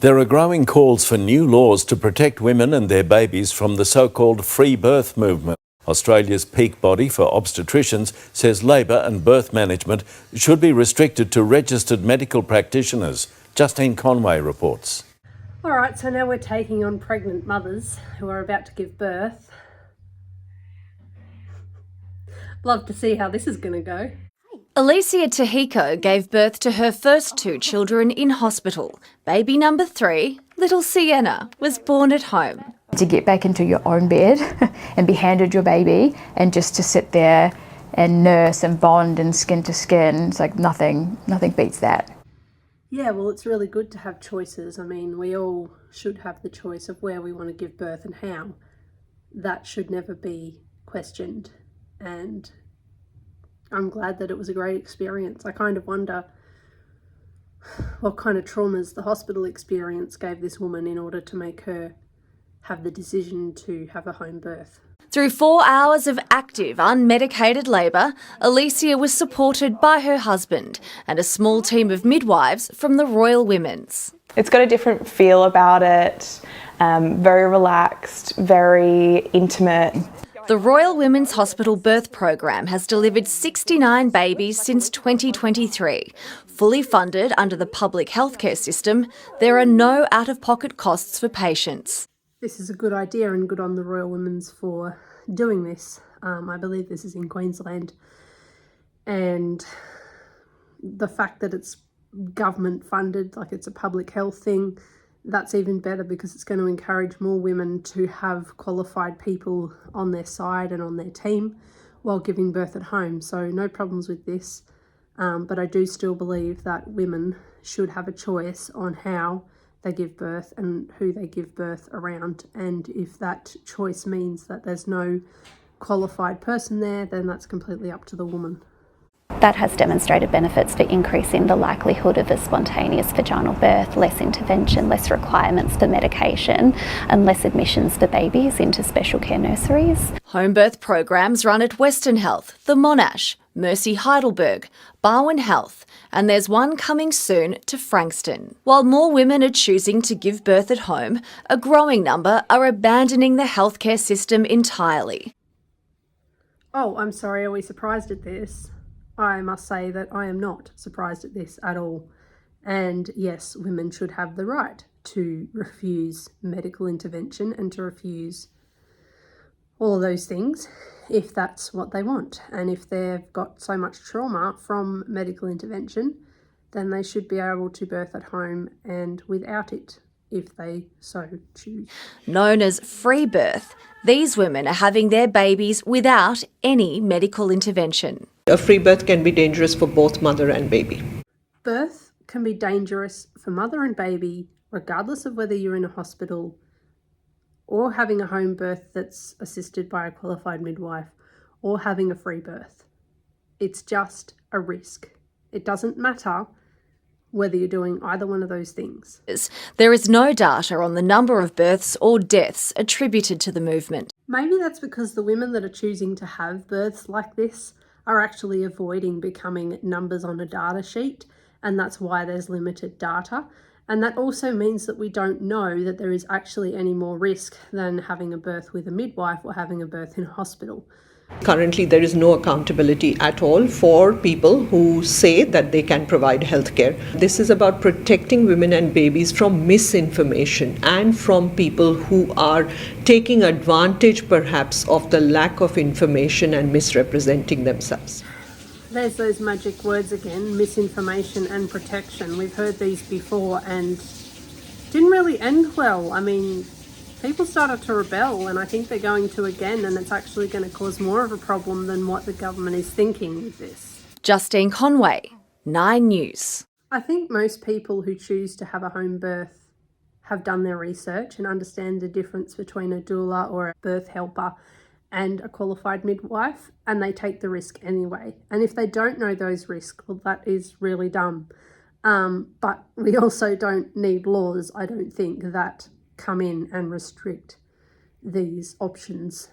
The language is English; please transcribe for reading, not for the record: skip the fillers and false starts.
There are growing calls for new laws to protect women and their babies from the so-called free birth movement. Australia's peak body for obstetricians says labour and birth management should be restricted to registered medical practitioners. Justine Conway reports. All right, so now we're taking on pregnant mothers who are about to give birth. Love to see how this is going to go. Alicia Tahiko gave birth to her first two children in hospital. Baby number 3, little Sienna, was born at home. To get back into your own bed and be handed your baby and just to sit there and nurse and bond and skin to skin, it's like nothing beats that. Yeah, well, it's really good to have choices. I mean, we all should have the choice of where we want to give birth and how. That should never be questioned. And I'm glad that it was a great experience. I kind of wonder what kind of traumas the hospital experience gave this woman in order to make her have the decision to have a home birth. Through 4 hours of active, unmedicated labour, Alicia was supported by her husband and a small team of midwives from the Royal Women's. It's got a different feel about it, very relaxed, very intimate. The Royal Women's Hospital birth program has delivered 69 babies since 2023. Fully funded under the public healthcare system, there are no out-of-pocket costs for patients. This is a good idea and good on the Royal Women's for doing this. I believe this is in Queensland. And the fact that it's government funded, like it's a public health thing, that's even better because it's going to encourage more women to have qualified people on their side and on their team while giving birth at home. So no problems with this. But I do still believe that women should have a choice on how they give birth and who they give birth around. And if that choice means that there's no qualified person there, then that's completely up to the woman. That has demonstrated benefits for increasing the likelihood of a spontaneous vaginal birth, less intervention, less requirements for medication and less admissions for babies into special care nurseries. Home birth programs run at Western Health, the Monash, Mercy Heidelberg, Barwon Health, and there's one coming soon to Frankston. While more women are choosing to give birth at home, a growing number are abandoning the healthcare system entirely. Oh, I'm sorry, are we surprised at this? I must say that I am not surprised at this at all. And yes, women should have the right to refuse medical intervention and to refuse all of those things if that's what they want. And if they've got so much trauma from medical intervention, then they should be able to birth at home and without it, if they so choose. Known as free birth, these women are having their babies without any medical intervention. A free birth can be dangerous for both mother and baby. Birth can be dangerous for mother and baby, regardless of whether you're in a hospital or having a home birth that's assisted by a qualified midwife or having a free birth. It's just a risk. It doesn't matter whether you're doing either one of those things. There is no data on the number of births or deaths attributed to the movement. Maybe that's because the women that are choosing to have births like this are actually avoiding becoming numbers on a data sheet, and that's why there's limited data. And that also means that we don't know that there is actually any more risk than having a birth with a midwife or having a birth in a hospital. Currently, there is no accountability at all for people who say that they can provide healthcare. This is about protecting women and babies from misinformation and from people who are taking advantage, perhaps, of the lack of information and misrepresenting themselves. There's those magic words again, misinformation and protection. We've heard these before and didn't really end well. I mean, people started to rebel and I think they're going to again, and it's actually going to cause more of a problem than what the government is thinking with this. Justine Conway, 9 News. I think most people who choose to have a home birth have done their research and understand the difference between a doula or a birth helper and a qualified midwife, and they take the risk anyway. And if they don't know those risks, well, that is really dumb. But we also don't need laws, I don't think, that come in and restrict these options.